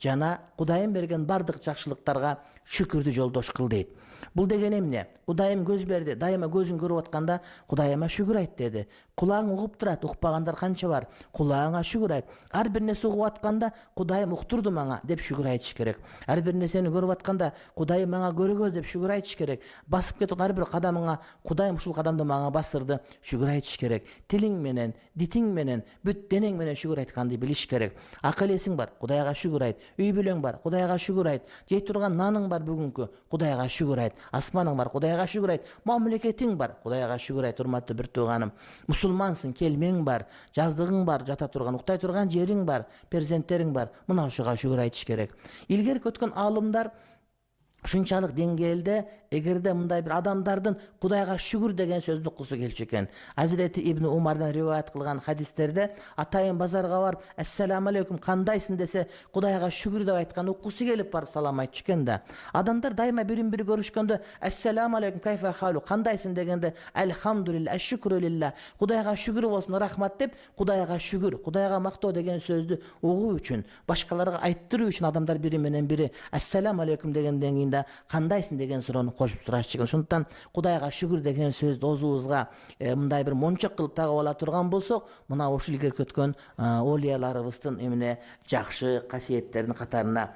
жана Кудайым берген бардык жакшылыктарга шүкүрдү жолдош кыл дейт. Бул деген эмне? Кудайым көз берди, дайыма көзүн көрүп атканда Кудайыма шүгүр айт деди. Кулаң угуп турат, укпагандар канча бар? Кулаңа шүгүр айт. Ар бир нерсе угуп атканда Кудайым уктурду мага деп шүгүр айтыш керек. Ар бир нерсени көрүп атканда Кудайым мага көргөз деп шүгүр айтыш керек. Басып кетип ар бир кадамыңа Кудайым ушул кадамды мага басырды, шүгүр айтыш керек. Тилиң менен, дитиң менен, бүт денең менен шүгүр айтканды билиш керек. Акыл эсиң бар, Кудайга шүгүр айт. Үй бүлөң бар, Кудайга шүгүр айт. Жей турган наның бар бүгүнкү, Кудайга шүгүр айт. Асманың бар, Кудайга шүгүр айт. Мамлекетиң бар, Кудайга шүгүр айт. Урматтуу бир тууганым, мусулмансың, келмең бар, жаздыгың бар, жата турган, уктай турган жериң бар, перзенттериң бар. Мына ушуга шүгүр айтыш керек. Илгерки өткөн аалымдар ушунчалык деңгээлде эгерде мындай бир адамдардын Кудайга шүгүр деген сөздү уккусу келчү экен. Азирети Ибн Умардан риваят кылган хадистерде атайын базарга барып, "Ассаламу алейкум, кандайсың?" десе, Кудайга шүгүр деп айткан уккусу келип барып салам айтчу экен да. Адамдар дайыма бирин-бири көрүшкөндө "Ассаламу алейкум, кайфа халу?" Кандайсың дегенде "Алхамдулилла, ашшукру лилла." Кудайга шүгүр болсун, рахмат деп, Кудайга шүгүр, Кудайга мактоо деген сөздү угуу үчүн, башкаларга айттыруу үчүн адамдар бири менен бири "Ассаламу алейкум" дегенден кийин кандайсың деген суроону кошуп сурашчу экен. Ошондуктан Кудайга шүгүр деген сөздү оозубузга мындай бир мончок кылып тагып ала турган болсок, мына ушул илгерки өткөн олияларыбыздын эмне жакшы касиеттеринин катарына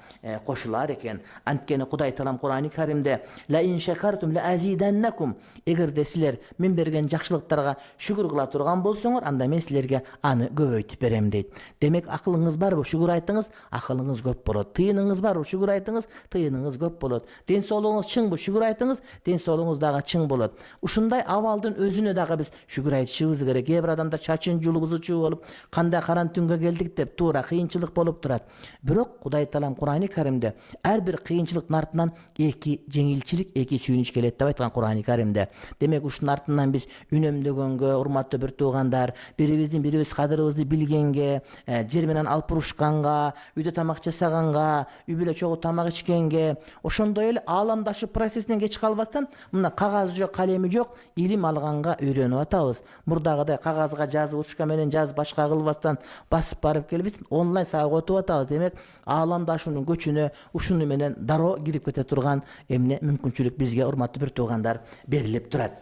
кошулар экен. Анткени Кудай Таалам Кур'ан-ы Каримде "Ла ин шакартум ла азиданнакум", эгерде силер мен берген жакшылыктарга шүгүр кыла турган болсоңор, анда мен силерге аны көбөйтүп берем дейт. Демек, акылыңыз барбы, шүгүр айтыңыз, акылыңыз көп болот. Тыйыныңыз барбы, шүгүр айтыңыз, тыйыныңыз көп болот. Ден соолугуңуз чыңбы, шүгүр айтыңыз, ден соолугуңуз дагы чың болот. Ушундай абалдын өзүнө дагы биз шүгүр айтышыбыз керек. Кээ бир адамдар чачын жулгузучу болуп, кандай каран түнгө келдик деп туура кыйынчылык болуп турат. Бирок Кудай Таалам Кур'ан-ы Каримде ар бир кыйынчылыктын артынан эки жеңилчилик, эки сүйүнүч келет деп айткан Кур'ан-ы Каримде. Демек, ушунун артынан биз үнөмдөгөнгө, урматтуу бир туугандар, бирибиздин бирибиз кадырыбызды билгенге, жер менен алпурушканга, үйдө тамак жасаганга, үй бүлө чогуу тамак ичкенге, ошондой эле ааламдашуу процессинен кеч калбастан мына кагазы жок, калеми жок илим алганга үйрөнүп атабыз. Мурдагыдай кагазга жазып, ручка менен жазып, башка кылбастан басып барып келбейт, онлайн сабак өтүп атабыз. Демек, ааламдашуунун көчүнө ушуну менен дароо кирип кете турган эмне мүмкүнчүлүк бизге, урматтуу бир туугандар, берилип турат.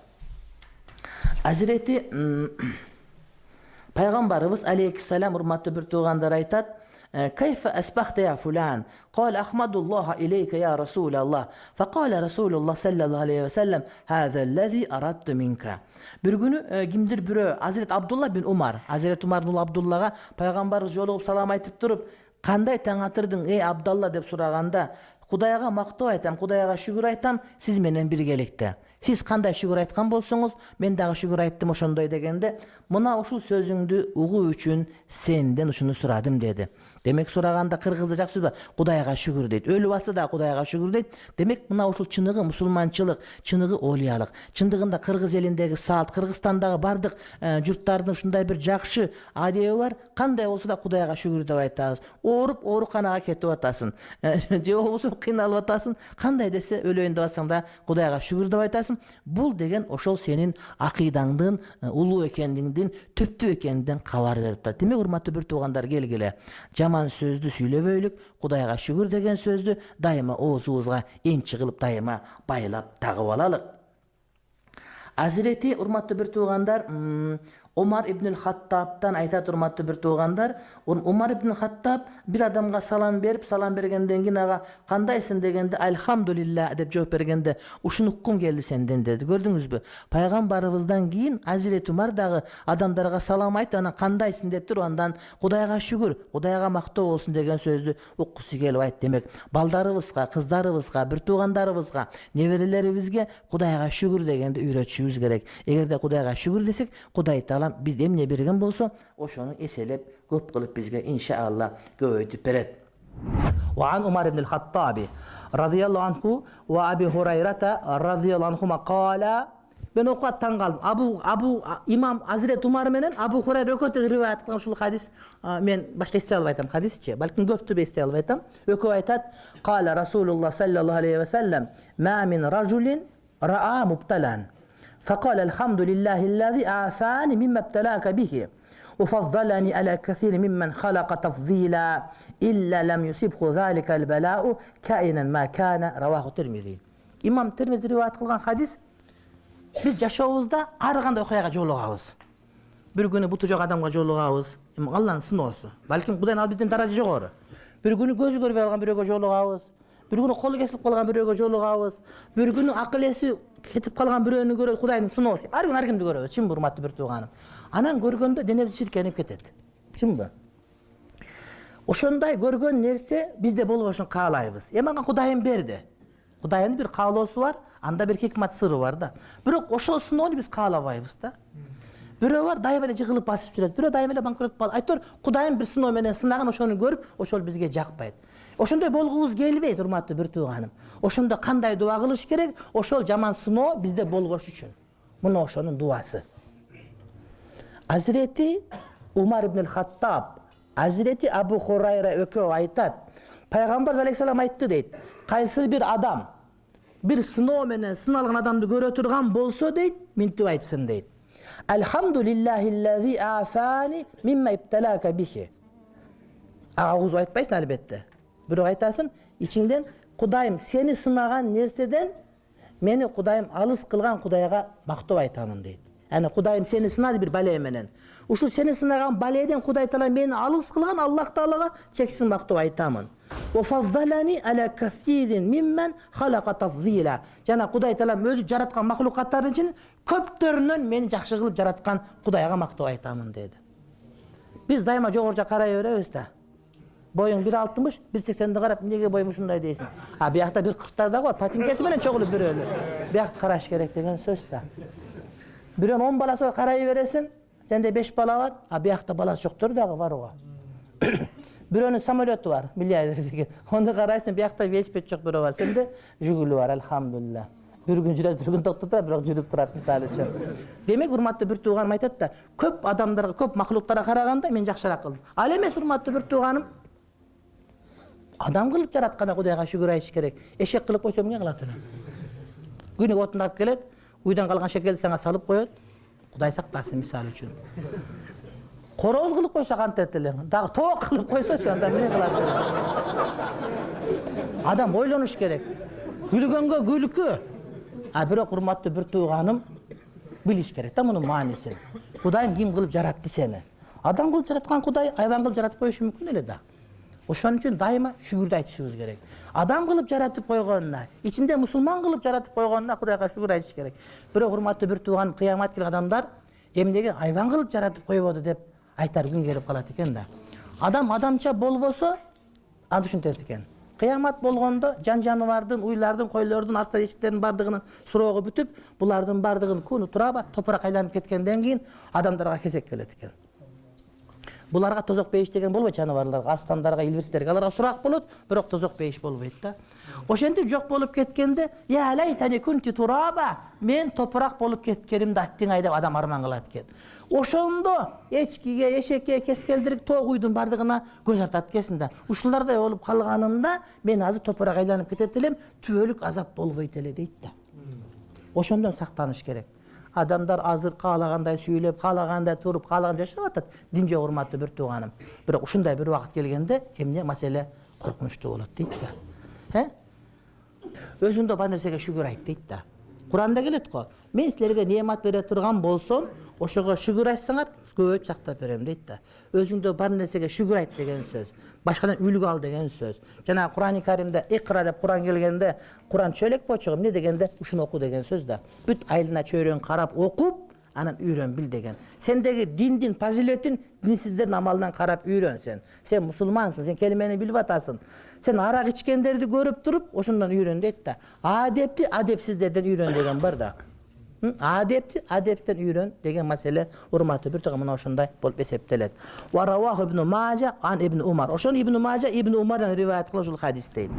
Азирети пайгамбарыбыз алейхиссалам, урматтуу бир туугандар, айтат: "Кайфа асбахта я фулан?" قال أحمد الله إليك يا رسول الله فقال رسول الله صلى الله عليه وسلم هذا الذي أردت منك. Bir günü kimdir biri Hazret Abdullah bin Umar, Hazret Umar bin Abdullah'a Peygamberimiz jolugуп salam aytıp durup, "Kanday taң atırdın ey Abdullah?" dep suraganda, "Kudayga maktoo aytam, Kudayga şükür aytam, siz menen birgelikte. Siz kanday şükür aytkan bolsoңуз, men dagы şükür ayttım ошондой" дегенде, "Мына ушул сөзүңдү угуу үчүн сенден ушуну сурадым" деди. Демек, сураганда кыргызда жакшы сөз бар, Кудайга шүгүр дейт. Өлүп атса да Кудайга шүгүр дейт. Демек, мына ушул чыныгы мусулманчылык, чыныгы олиялык. Чындыгында Кыргыз элиндеги салт, Кыргызстандагы бардык журттардын ушундай бир жакшы адеби бар. Кандай болсо да Кудайга шүгүр деп айтабыз. Ооруп, ооруканага кетип атасың. Же болбосо кыйналып атасың. Кандай десе өлөйүн деп атсаң да Кудайга шүгүр деп айтасың. Бул деген ошол сенин акыйдаңдын улуу экендигиңдин, түптүү экендигиңден кабар берип турат. Демек, урматтуу бир туугандар, келгиле. Жаман сөздү сүйлөбөйлүк, Кудайга шүгүр деген сөздү дайыма оозубузга энчи кылып дайыма байлап тагып алалык. Азирети, урматтуу бир туугандар, Умар ибн Хаттабтан айтат, урматтуу бир туугандар, Умар ибн Хаттаб бир адамга салам берип, салам бергенден кийин ага "Кандайсың?" дегенде "Алхамдулилла" деп жооп бергенде, "Ушуну уккум келди сенден" деди. Көрдүңүзбү? Пайгамбарыбыздан кийин Азирет Умар дагы адамдарга салам айтып, анан "Кандайсың?" деп туруп, андан "Кудайга шүгүр, Кудайга мактоо болсун" деген сөздү уккусу келип айтты. Демек, балдарыбызга, кыздарыбызга, бир туугандарыбызга, неберелерибизге Кудайга шүгүр дегенди үйрөтүшүбүз керек. Эгерде Кудайга шүгүр десек, Кудай Таалам бизде эмне берген болсо, ошону эселеп, көп кылып бизге иншаалла көбөйтүп берет. وعن عمر بن الخطاب رضي الله عنه وأبي هريرة رضي الله عنهما قال. Ben okuat taң kaldım. İmam Hazret Umar menen Abu Hurayra ökötü rivayet kılan uşul hadis. Men başka iste alıp aytam hadisçi. Balkim köptü be iste alıp aytam. Ökö aytat. Kale Rasulullah sallallahu aleyhi ve sellem. Ma min rajulin ra'a mubtalan. فقال الحمد لله الذي عافاني مما ابتلاك به وفضلني على كثير ممن خلق تفضيلا إلا لم يصبه ذلك البلاء كائنا ما كان رواه الترمذي. İmam Tirmizi rivayet kılgan hadis, biz yaşaşıbızda har kандай okuyaya jolugabız. Bir günü butu jok adamga jolugabız. Allah'ın sınavısı. Balkim Kudayın al bizden daraja jogorı. Bir günü gözü görüp algan biröge jolugabız. Bir günü kolu kesilip kalgan biröge jolugabız. Bir günü akıl esi ketip kalgan biröөнү görüp Kudayın sınavısı. Har gün har kimdi görüyoruz. Çim hurmatlı bir tuğanım. Anan görgöndө denesi şirkenip ketedi. Çim bu? Oşonday görgön nerse bizde bolboşun kaalayбыз. Emanga Kudayın berdi. Kudayın bir kaaloosu var, anda bir hikmat sırrı var da. Bирок ошол сыноonu biz kaalабайбыз da. Biri var dayım ele jıgılıp basıp жүрөт. Biri dayım ele bankrot bal. Aytор Kudayın bir sınоо менен сынаган ошону көрүp, ошол бизге жакпайт. Ошондой болгубуз келбейт, урматтуу bir тууганым. Ошондо кандай дуа кылыш керек? Ошол жаман сыноо bizde болгош үчүн. Мына ошонун дуасы. Hazreti Umar ibn Hattab, Hazreti Abu Hurayra ökөө aytat. Peygamber aleyhisselam aytты дейт. Кайсы bir adam bir sınoo menen sınalgan adamды көрө турган болсо дейт, минтип айтсын дейт. Elhamdülillahillezî afani mimme ibtelâke bihi. Ağız aytpaysın elbette. Biri aytasın, içinden Kudayım seni sınagan nerseden meni Kudayım alыс kılgan Kudayga maktub aytamın deyit. Yani Kudayım seni sınadı bir bale menen. Uşu seni sınagan baleden Kuday Taala meni alыс kılgan Allah Taalaga çeksiz maktub aytamın. Ve fazdalani ala kasirin mimmen halaka tafzila. Jana Kuday Taala özü jaratkan mahlukatların için köptörünün meni jakşı kılıp jaratkan Kudayga maktub aytamın dedi. Biz daima jogorja karayberебиз da. Boyun 1.60, 1.80'de karap nege boyum şunday deysin. Ha bir yakta 1.40'da var, patinkesi menen çogulup bir ölü. Bir yakta karaş gerek degen söz da. Birön 10 balası var karayı veresin, sende 5 bala var, ha bir yakta balası çoktur da var oğa. Birönün samolyotu var, milyarder degen. Onda karaysın bir yakta velosiped çok biri var, sende juguli var elhamdülillah. Bir gün jürüp, bir gün toktop turar, bir gün jürüp turat misal için. Demek urmatlı bir tuğanım aytat da, köp adamlara, köp mahluklara karaganda men jakşırak kıldım. Al emes urmatlı bir tuğanım. Adam kılıp jaratkanda Kudayga şükür aytiş gerek. Eşek kılıp koysam ne kılatını? Günü otunu alıp kelet, uydan kalgan şekeldi sana salıp koyot. Kuday saklasın misal için. Koroz kılıp koysa kantettilen. Daha toğuk kılıp koysa şu anda ne kılatını? Adam oylanış gerek. Gülgönge gülkü. Biri kurmatlı bir tuğanım biliş gerek. Tam bunun manisini. Kudayım kim kılıp jarattı seni? Adam kılıp jaratkan Kuday, hayvan kılıp jaratıp koyuşu mümkün öyle da. Oşon üçün daima şükürde aytışыбыз gerek. Adam kılıp jaratıp koygonuna, içinde musulman kılıp jaratıp koygonuna Kudayga şükür aytış gerek. Biri hurmatlı bir tuğan kıyamat kelген adamlar emdegi hayvan kılıp jaratıp koybodu dep aytar gün gelip kalat eken da. Adam adamça bolboso аны üşüntet eken. Kıyamat bolgondo can janыбардын, uylardын, koylardын, arsa eşiklerin bardığının suroğu бүтүp, bulardın bardığın kunu turaba toprak aylanıp ketkenden keyin adamlarga kesek kelet eken. Bularga tozok beyiş degen bolбойт жаныбарларга, арстандарга, илбирстерге аларга сурак болот, бирок tozok beyiş bolбойт да. Ошентип жок болуп кеткенде, "Я лайтани кунти тураба", мен топурак болуп кеткенимди аттиңай деп адам арман кылат экен. Ошондо эчкиге, эшекке, кескелдирик, тоогуйдун бардыгына көз артат экенсиң да. Ушулардай болуп калганымда мен азыр топурак айланып кетет элем, түбөлүк азап болбойт эле дейт да. Ошондон сактаныш керек. Adamlar azır kaalagандай süйлеп, kaalagандай turup, kaalagандай жашап атат. Дин жок урматтуу bir tuğanım. Бирок ушундай bir вакыт келгенде эмне маселе коркунучтуу болот дейт да. Өзүндө бар нерсеге шүгүр айт дейт да. Куранда келет го. Мен силерге неамат бере турган болсом, ошого шүгүр айтсаңар, көп сактап берем дейт да. Өзүндө бар нерсеге шүгүр айт деген сөз. Башкадан үлгү ал деген сөз. Жана Кур'ан-ы Каримде икра деп Кур'ан келгенде, Кур'ан чөлөк почугум не дегенде ушуну оку деген сөз да. Бүт айылына чөйрөң карап окуп, анан үйрөн бил деген. Сендеги диндин, фазилетин динсиздердин амалынан карап үйрөн сен. Сен мусулмансың, сен келимени билип атасың. Sen arak içkenlerdi görüp durup oşundan үйрөн дейт да. Adepti adepsizlerden үйрөн деген бар да. Adepti adepsizden үйрөн деген маселе урматтуу bir tuğum mına oşunday bolup eseptelet. Wa rawahu ibn Majah an ibn Umar. Oşon ibn Majah ibn Umar'dan rivayet kılışul hadis deydi.